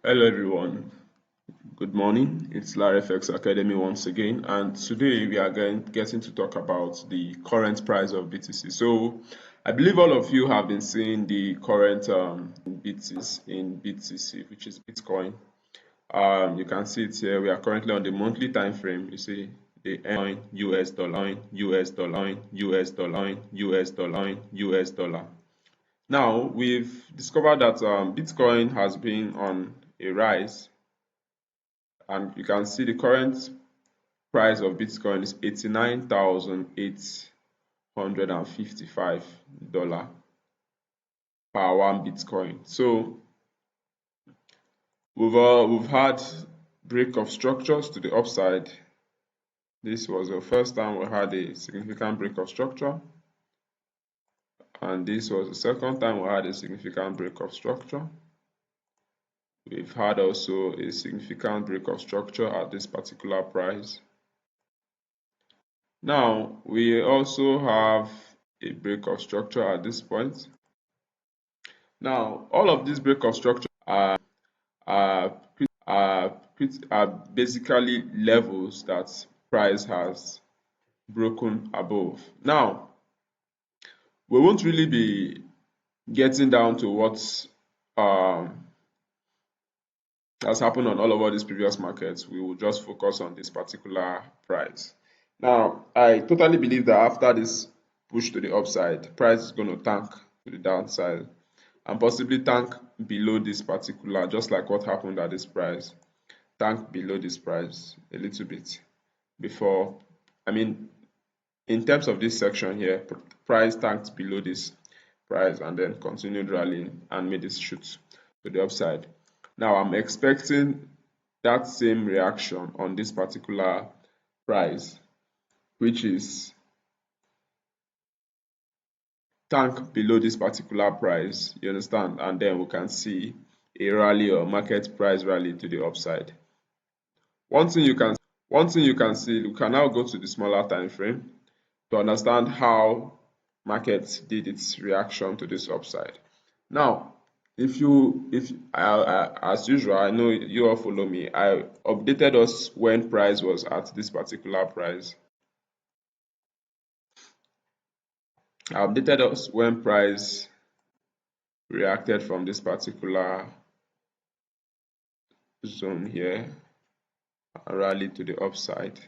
Hello everyone, good morning. It's LarFX Academy once again, and today we are getting to talk about the current price of BTC. So, I believe all of you have been seeing the current BTC, which is Bitcoin. You can see it here. We are currently on the monthly time frame. You see the US dollar, US dollar, US dollar, US dollar, US dollar. Now we've discovered that Bitcoin has been on a rise, and you can see the current price of Bitcoin is $89,855 per one Bitcoin. So we've had break of structures to the upside. This was the first time we had a significant break of structure, and this was the second time we had a significant break of structure. We've had also a significant break of structure at this particular price. Now we also have a break of structure at this point. Now all of these break of structure are basically levels that price has broken above. Now we won't really be getting down to what has happened on all over these previous markets. We will just focus on this particular price. Now, I totally believe that after this push to the upside, price is going to tank to the downside and possibly tank below this particular, just like what happened at this price, tank below this price a little bit before, in terms of this section here, price tanked below this price and then continued rallying and made this shoot to the upside. Now I'm expecting that same reaction on this particular price, which is tank below this particular price, you understand, and then we can see a rally or market price rally to the upside. One thing you can see, we can now go to the smaller time frame to understand how market did its reaction to this upside. Now, if as usual, I know you all follow me. I updated us when price was at this particular price. I updated us when price reacted from this particular zone here and rallied to the upside.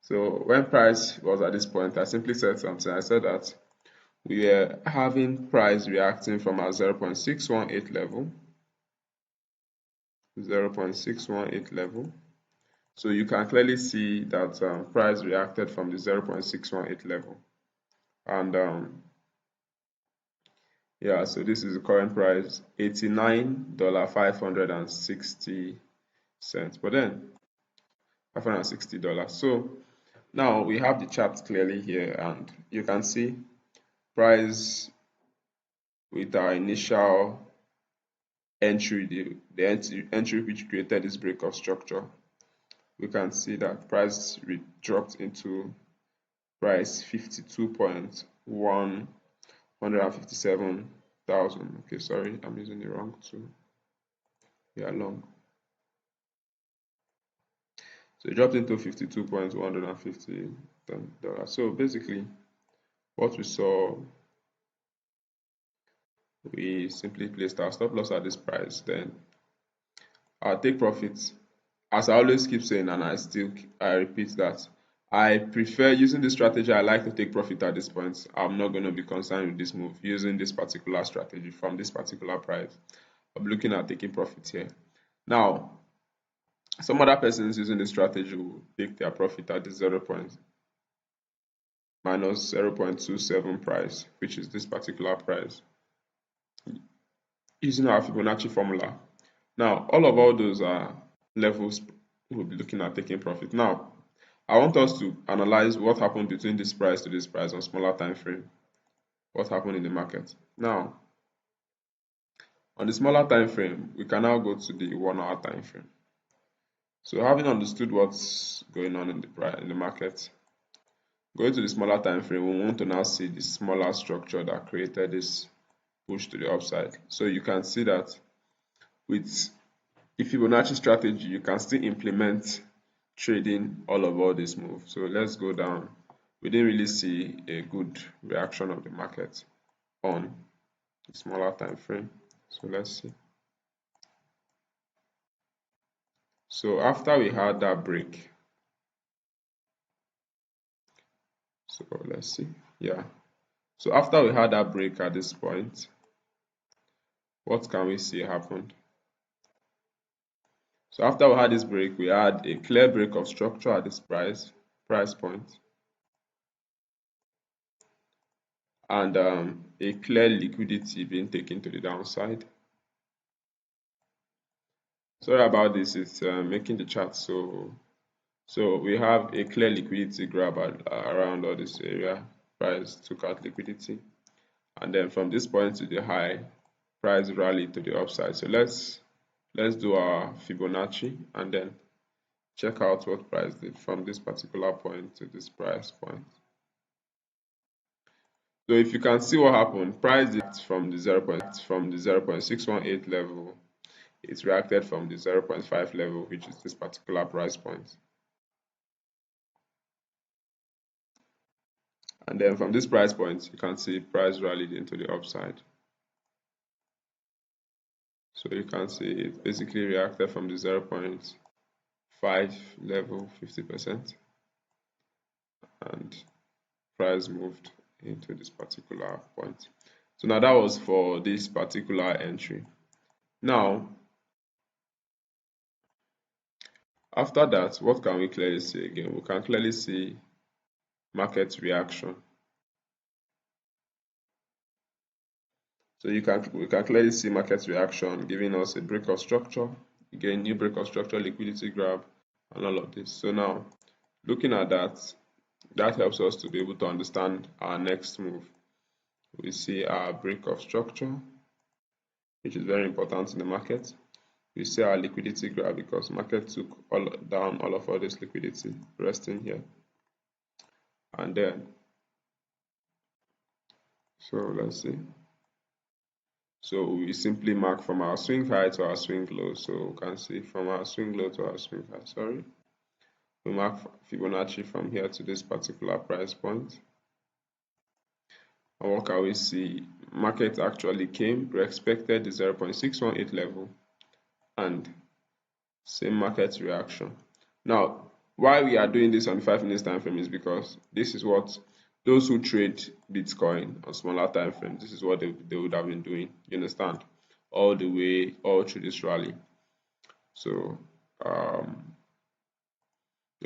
So when price was at this point, I simply said something. I said that we are having price reacting from our 0.618 level. 0.618 level. So you can clearly see that price reacted from the 0.618 level. And yeah, so this is the current price, $89,560. But then $560. So now we have the chart clearly here, and you can see price with our initial entry, the entry which created this break of structure. We can see that price dropped into price 52.157,000. Okay, sorry, I'm using the wrong tool. Yeah, long. So it dropped into $52.150. So basically, what we saw, we simply placed our stop loss at this price. Then our take profits, as I always keep saying, and I repeat that I prefer using this strategy. I like to take profit at this point. I'm not going to be concerned with this move using this particular strategy from this particular price. I'm looking at taking profit here. Now, some other persons using this strategy will take their profit at the minus 0.27 price, which is this particular price, using our Fibonacci formula. Now, all those are levels we'll be looking at taking profit. Now, I want us to analyze what happened between this price to this price on smaller time frame. What happened in the market. Now, on the smaller time frame, we can now go to the 1 hour time frame. So having understood what's going on in the market, going to the smaller time frame, we want to now see the smaller structure that created this push to the upside. So you can see that with a Fibonacci strategy, you can still implement trading all this move. So let's go down. We didn't really see a good reaction of the market on the smaller time frame. So let's see. So after we had that break, so let's see. Yeah. So after we had that break at this point, what can we see happened? So after we had this break, we had a clear break of structure at this price point, and a clear liquidity being taken to the downside. Sorry about this, it's making the chart so we have a clear liquidity grab around all this area. Price took out liquidity, and then from this point to the high, price rallied to the upside. So let's do our Fibonacci and then check out what price did from this particular point to this price point. So if you can see what happened, price did from the 0.618 level, it reacted from the 0.5 level, which is this particular price point. And then from this price point, you can see price rallied into the upside. So you can see it basically reacted from the 0.5 level 50%, and price moved into this particular point. So now that was for this particular entry. Now, after that, what can we clearly see again? We can clearly see market reaction. So we can clearly see market reaction giving us a break of structure, again new break of structure, liquidity grab, and all of this. So now looking at that, that helps us to be able to understand our next move. We see our break of structure, which is very important in the market. We see our liquidity grab because market took down all of this liquidity resting here, and then so let's see. So we simply mark from our swing high to our swing low. So we can see from our swing low to our swing high, sorry. We mark Fibonacci from here to this particular price point. And what can we see? Market actually came, we expected the 0.618 level, and same market reaction. Now, why we are doing this on the 5 minutes time frame is because this is what those who trade Bitcoin on smaller time frames, this is what they would have been doing, you understand, all through this rally. So they'll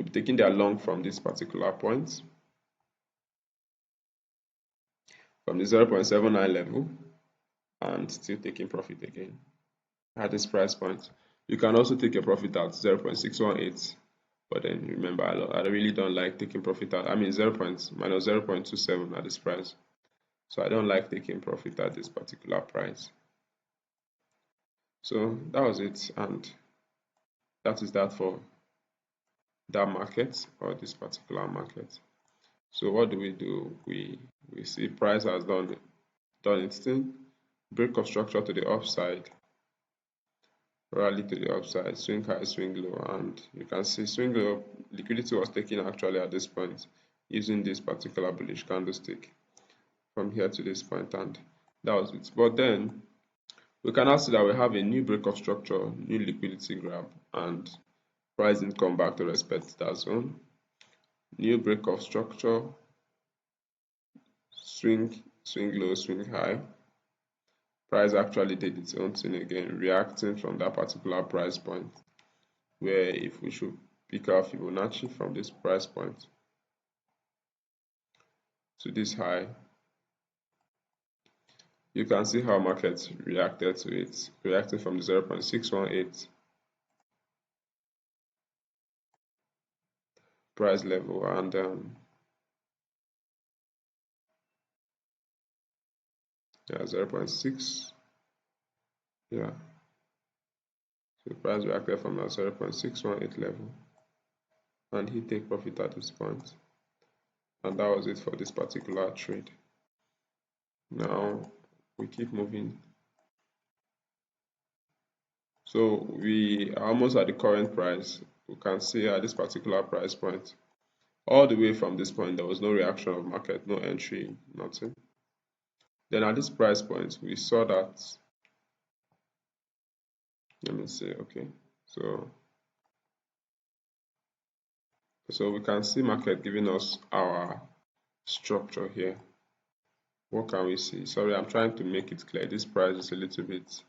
be taking their long from this particular point, from the 0.79 level, and still taking profit again at this price point. You can also take a profit at 0.618, but then remember, I really don't like taking profit at, minus 0.27 at this price. So I don't like taking profit at this particular price. So that was it, and that is that for that market, or this particular market. So what do? We see price has done its thing, break of structure to the upside, rally to the upside, swing high, swing low, and you can see swing low liquidity was taken actually at this point using this particular bullish candlestick from here to this point, and that was it. But then we can now see that we have a new break of structure, new liquidity grab, and price didn't come back to respect that zone. New break of structure, swing low, swing high. Price actually did its own thing again, reacting from that particular price point, where if we should pick our Fibonacci from this price point to this high, you can see how markets reacted to it, reacting from the 0.618 price level, and yeah, 0.6, yeah, so the price reacted from that 0.618 level, and he take profit at this point, and that was it for this particular trade. Now we keep moving. So we are almost at the current price. We can see at this particular price point, all the way from this point, there was no reaction of market, no entry, nothing. Then at this price point, we saw that, let me see, okay. So we can see market giving us our structure here. What can we see? Sorry, I'm trying to make it clear. This price is a little bit.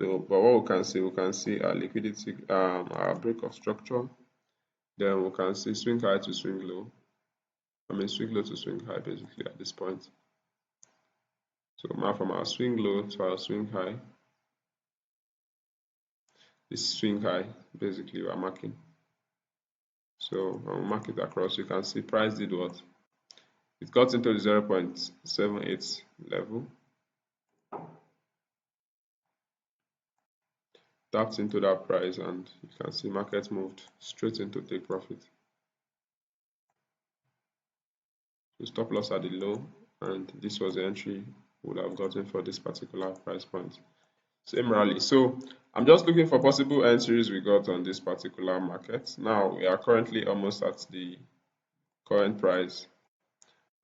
So, but what we can see our liquidity, our break of structure. Then we can see swing high to swing low. I mean swing low to swing high basically at this point. So mark from our swing low to our swing high. This swing high basically we are marking. So when we mark it across, you can see price did what? It got into the 0.78 level. Tapped into that price and you can see market moved straight into take profit. So stop loss at the low, and this was the entry we would have gotten for this particular price point. Same rally. So I'm just looking for possible entries we got on this particular market. Now we are currently almost at the current price.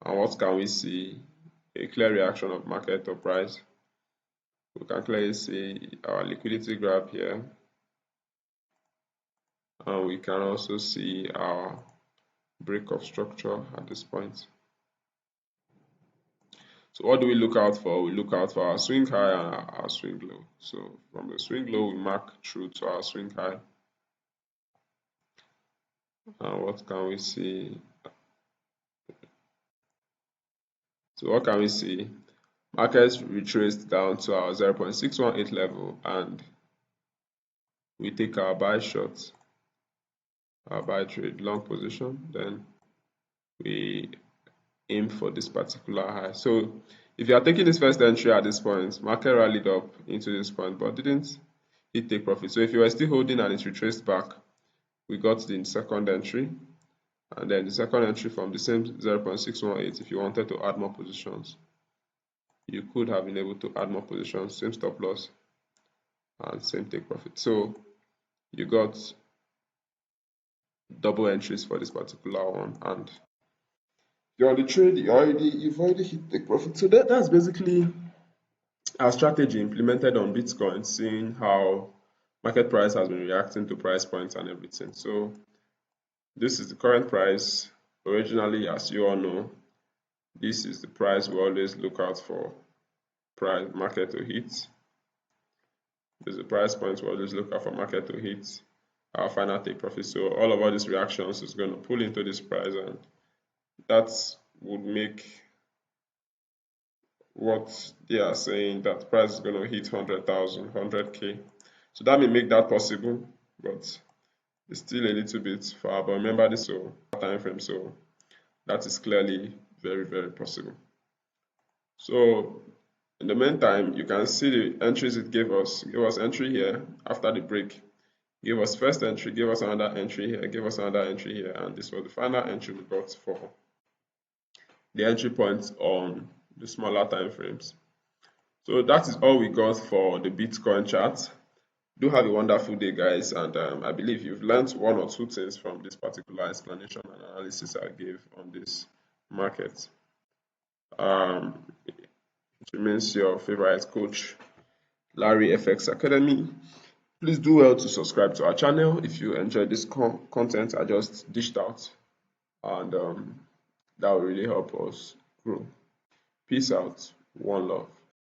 And what can we see? A clear reaction of market or price. We can clearly see our liquidity graph here. And we can also see our break of structure at this point. So what do we look out for? We look out for our swing high and our swing low. So from the swing low, we mark through to our swing high. And what can we see? So what can we see? Markets retraced down to our 0.618 level, and we take our buy short, our buy trade long position, then we aim for this particular high. So if you are taking this first entry at this point, market rallied up into this point but didn't hit take profit. So if you are still holding and it retraced back, we got the second entry, and then the second entry from the same 0.618. If you wanted to add more positions, you could have been able to add more positions, same stop loss and same take profit. So you got double entries for this particular one, and you're on the trade, you've already hit take profit. So that's basically our strategy implemented on Bitcoin, seeing how market price has been reacting to price points and everything. So this is the current price. Originally, as you all know, this is the price we always look out for price market to hit. This is the price point we always look out for market to hit our final take profit. So all of these reactions is going to pull into this price, and that would make what they are saying that price is going to hit 100,000, 100K. So that may make that possible, but it's still a little bit far. But remember this time frame, so that is clearly very, very possible. So in the meantime, you can see the entries it gave us. Give us entry here after the break. Give us first entry, give us another entry here, give us another entry here, and this was the final entry we got for the entry points on the smaller time frames. So that is all we got for the Bitcoin chart. Do have a wonderful day, guys, and I believe you've learned one or two things from this particular explanation and analysis I gave on this market. It remains your favorite coach, Larry FX Academy. Please do well to subscribe to our channel if you enjoyed this content I just dished out, and that will really help us grow. Peace out. One love.